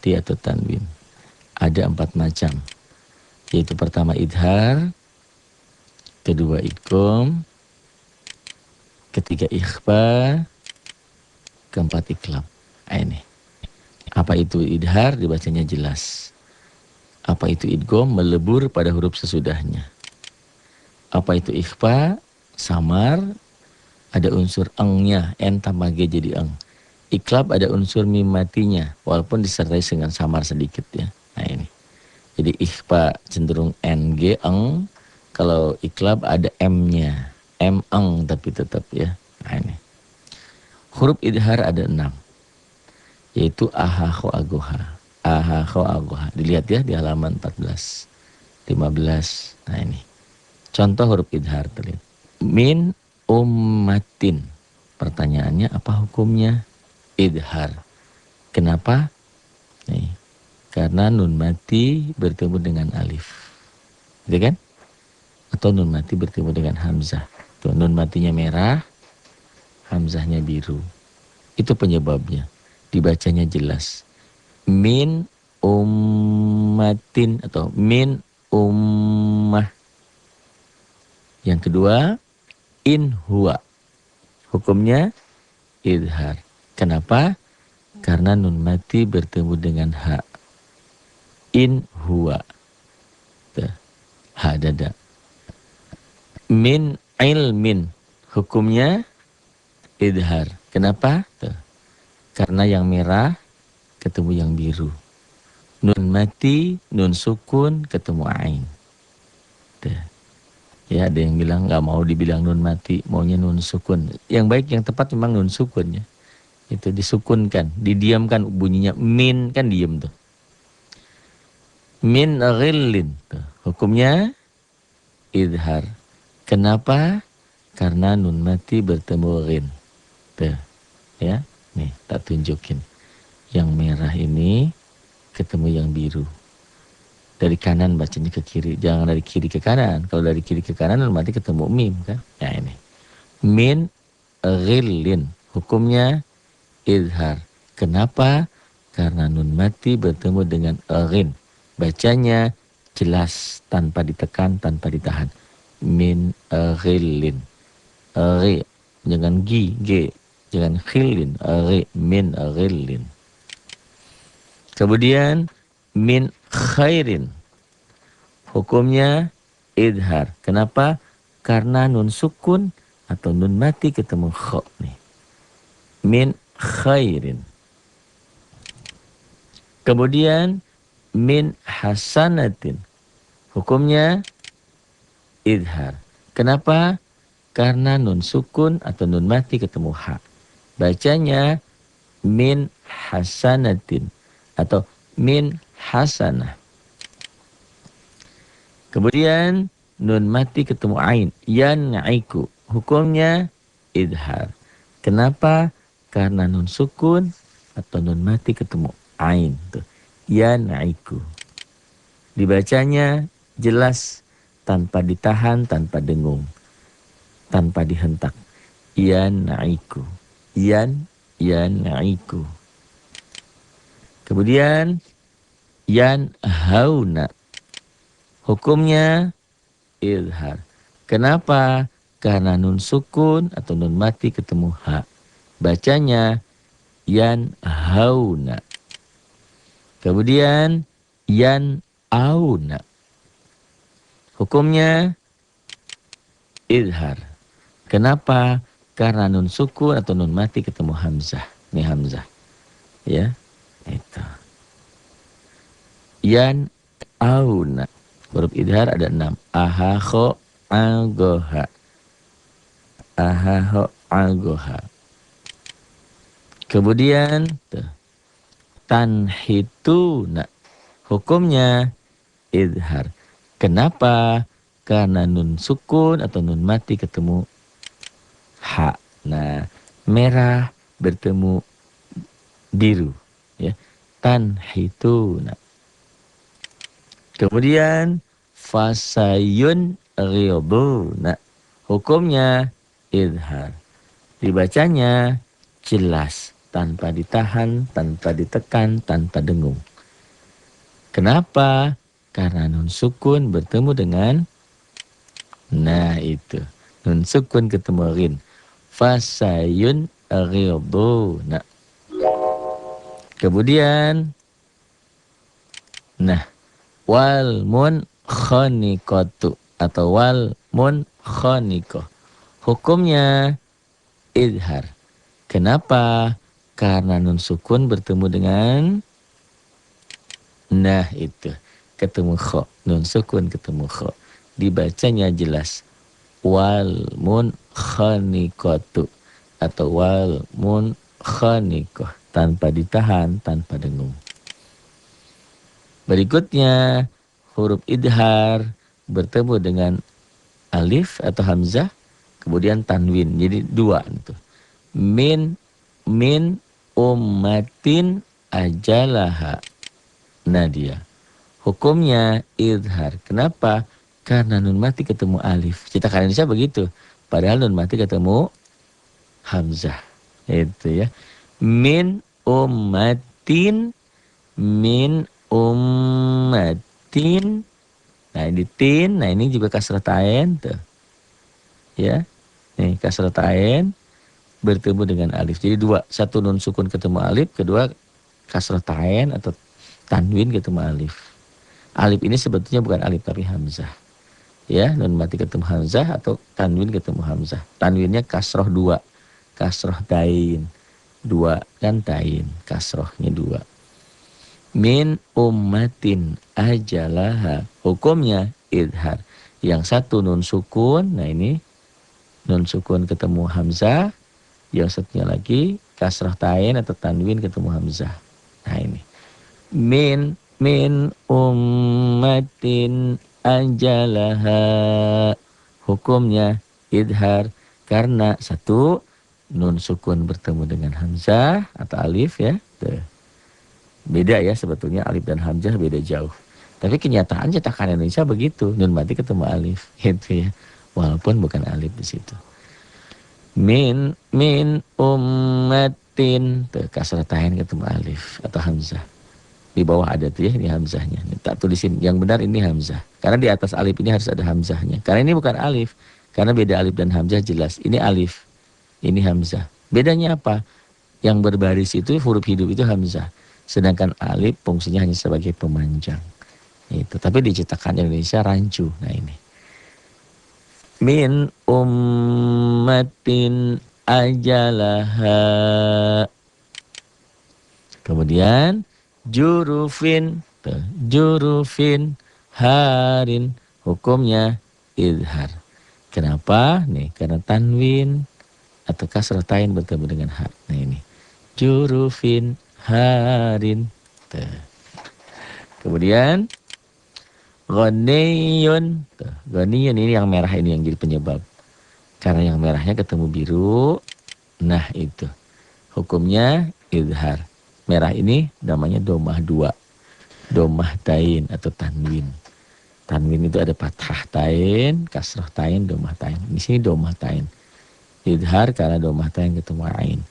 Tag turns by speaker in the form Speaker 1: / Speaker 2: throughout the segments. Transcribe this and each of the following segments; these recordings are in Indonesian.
Speaker 1: mati atau tanwin. Ada 4 macam. Yaitu pertama idhar, kedua idgham, ketiga ikhfa, keempat iqlab. Ini. Apa itu idhar? Dibacanya jelas. Apa itu idgham? Melebur pada huruf sesudahnya. Apa itu ikhfa? Samar, ada unsur engnya, n tambah g jadi eng. Iqlab ada unsur mim matinya, walaupun disertai dengan samar sedikit ya. Nah ini. Jadi ikhfa cenderung ng eng, kalau iqlab ada m-nya, m eng tapi tetap ya. Nah ini. Huruf idhar ada 6, yaitu aha kho agoha. Aha kho agoha. Dilihat ya di halaman 14, 15. Nah ini. Contoh huruf idhar terlihat. Min ummatin. Pertanyaannya apa hukumnya? Idhar. Kenapa? Nih. Karena nun mati bertemu dengan alif. Gitu kan? Atau nun mati bertemu dengan hamzah. Tuh, nun matinya merah, hamzahnya biru. Itu penyebabnya. Dibacanya jelas. Min ummatin atau min ummah. Yang kedua, in huwa. Hukumnya idhar. Kenapa? Karena nun mati bertemu dengan ha. In huwa. Tuh. Ha dada. Min ilmin. Hukumnya idhar. Kenapa? Tuh. Karena yang merah ketemu yang biru. Nun mati, nun sukun ketemu ain. Tuh. Ya, ada yang bilang nggak mau dibilang nun mati, maunya nun sukun. Yang baik, yang tepat memang nun sukun ya. Itu disukunkan, didiamkan bunyinya. Min kan diem tuh. Min ghillin. Tuh. Hukumnya idhar. Kenapa? Karena nun mati bertemu ghin. Tuh. Ya, nih tak tunjukin. Yang merah ini ketemu yang biru. Dari kanan bacanya ke kiri, jangan dari kiri ke kanan. Kalau dari kiri ke kanan nun mati ketemu mim kan. Ya ini. Min ghillin. Hukumnya idhar. Kenapa? Karena nun mati bertemu dengan ghin. Bacanya jelas tanpa ditekan, tanpa ditahan. Min ghillin. Ghi. Jangan gi, g. Jangan khillin. Ghi. Min ghillin. Kemudian min khairin. Hukumnya idhar. Kenapa? Karena nun sukun atau nun mati ketemu kho nih. Min khairin. Kemudian min hasanatin. Hukumnya idhar. Kenapa? Karena nun sukun atau nun mati ketemu ha. Bacanya min hasanatin atau min hasanah. Kemudian nun mati ketemu ain. Yan'iku. Hukumnya idhar. Kenapa? Karena nun sukun atau nun mati ketemu ain. Yan'iku. Dibacanya jelas tanpa ditahan, tanpa dengung. Tanpa dihentak. Yan'iku. Yan'iku. Kemudian yanhauna. Hukumnya idhar. Kenapa? Karena nun sukun atau nun mati ketemu ha. Bacanya yanhauna. Kemudian yanauna. Hukumnya idhar. Kenapa? Karena nun sukun atau nun mati ketemu hamzah. Ini hamzah. Ya, itu. Yanauna. Huruf idhar ada 6. Aha, kho, agoha. Aha, kho, agoha. Kemudian tanhituna. Hukumnya idhar. Kenapa? Karena nun sukun atau nun mati ketemu ha. Nah, merah bertemu biru. Ya. Tanhituna. Kemudian fasayun ghiduna. Hukumnya idhar. Dibacanya jelas tanpa ditahan, tanpa ditekan, tanpa dengung. Kenapa? Karena nun sukun bertemu dengan, nah itu, nun sukun ketemu rin. Fasayun ghidhu. Nah, kemudian, nah, wal mun khaniqatu atau wal mun khaniqah. Hukumnya idhar. Kenapa? Karena nun sukun bertemu dengan, nah itu, ketemu kho. Nun sukun ketemu kho. Dibacanya jelas. Wal mun khaniqatu atau wal mun khaniqah. Tanpa ditahan, tanpa dengung. Berikutnya, huruf idhar bertemu dengan alif atau hamzah, kemudian tanwin. Jadi dua itu. Min ummatin ajalaha. Nah dia. Hukumnya idhar. Kenapa? Karena nun mati ketemu alif. Cetakan Indonesia begitu. Padahal nun mati ketemu hamzah. Itu ya. Min ummatin, min ummatin. Nah ini tin, nah ini juga kasrah tain tuh. Ya. Nih kasrah tain bertemu dengan alif. Jadi dua, satu nun sukun ketemu alif, kedua kasrah tain atau tanwin ketemu alif. Alif ini sebetulnya bukan alif tapi hamzah. Ya, nun mati ketemu hamzah atau tanwin ketemu hamzah. Tanwinnya kasroh dua, kasroh tain. Dua kan tain, kasrohnya dua. Min ummatin ajalaha. Hukumnya idhar. Yang satu nun sukun, nah ini nun sukun ketemu hamzah. Yang satunya lagi kasrah tain atau tanwin ketemu hamzah. Nah ini. Min ummatin ajalaha. Hukumnya idhar. Karena satu, nun sukun bertemu dengan hamzah atau alif ya. Tuh. Beda ya sebetulnya alif dan hamzah beda jauh. Tapi kenyataan cetakan Indonesia begitu. Nun mati ketemu alif. Gitu ya. Walaupun bukan alif di situ. Min ummatin. Tuh kasrah tain ketemu alif atau hamzah. Di bawah ada tuh ya, ini hamzahnya. Tak tulisin, yang benar ini hamzah. Karena di atas alif ini harus ada hamzahnya. Karena ini bukan alif. Karena beda alif dan hamzah jelas. Ini alif, ini hamzah. Bedanya apa? Yang berbaris itu huruf hidup itu hamzah. Sedangkan alif fungsinya hanya sebagai pemanjang. Itu. Tapi di cetakan Indonesia rancu. Nah ini. Min ummatin ajalaha. Kemudian jurufin, jurufin harin. Hukumnya idhar. Kenapa? Nih, karena tanwin atau kasrah tain bertemu dengan har. Nah ini. Jurufin harin. Tuh. Kemudian ghaniyun. Ghaniyun ini yang merah ini yang jadi penyebab. Karena yang merahnya ketemu biru. Nah itu. Hukumnya idhar. Merah ini namanya domah dua. Domah tain atau tanwin. Tanwin itu ada fathah tain, kasrah tain, domah tain. Di sini domah tain. Idhar karena domah tain ketemu ain.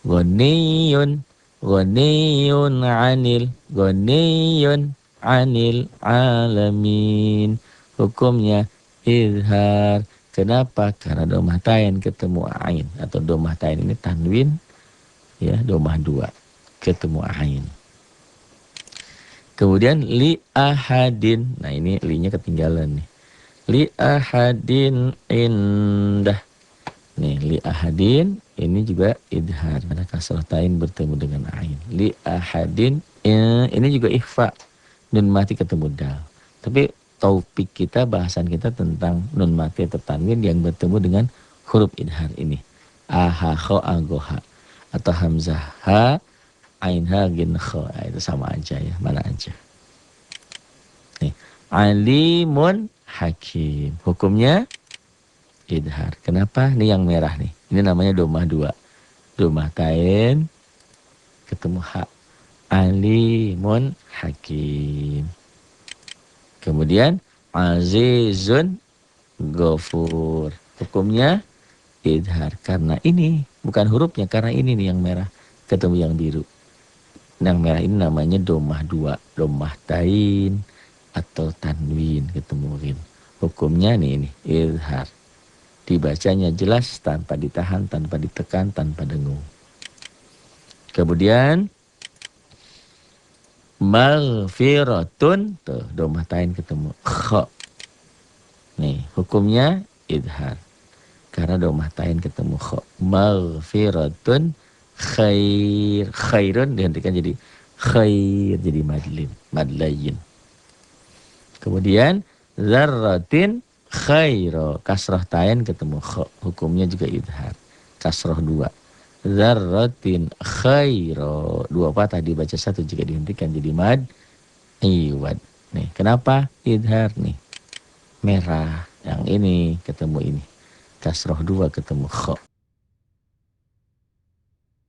Speaker 1: Ghaniyun, ghaniyun anil, ghaniyun anil alamin. Hukumnya idhar. Kenapa? Karena domah tain ketemu ain atau domah tain ini tanwin, ya domah dua ketemu ain. Kemudian li ahadin. Nah ini li-nya ketinggalan nih. Li ahadin indah. Nih li ahadin ini juga idhar. Karena kasrah tain bertemu dengan ain. Li ahadin ini juga ikhfa. Nun mati ketemu dal. Tapi topik kita, bahasan kita tentang nun mati atau tanwin yang bertemu dengan huruf idhar ini. Aha, kho, agoha. Atau hamzah ha, ain ha, gin kho. Nah, itu sama aja ya, mana aja. Nih, alimun hakim. Hukumnya idhar. Kenapa? Ini yang merah nih. Ini namanya domah dua. Domah tain ketemu ha. Alimun hakim. Kemudian azizun ghafur. Hukumnya idhar. Karena ini bukan hurufnya, karena ini nih yang merah ketemu yang biru. Yang merah ini namanya domah dua, domah tain atau tanwin ketemu rin. Hukumnya nih ini izhar. Dibacanya jelas tanpa ditahan, tanpa ditekan, tanpa dengung. Kemudian maghfiratun, tuh domah tain ketemu kha. Nih, hukumnya idhar. Karena domah tain ketemu kha. Maghfiratun khair. Khairun dihentikan jadi khair, jadi madlin, madlayin. Kemudian zarratin khairo. Kasrah tain ketemu kha. Hukumnya juga idhar. Kasrah dua. Zarratin khairo. Dua patah dibaca satu, jika dihentikan jadi mad iwad. Nih, kenapa idhar nih? Merah. Yang ini ketemu ini. Kasroh dua ketemu kha.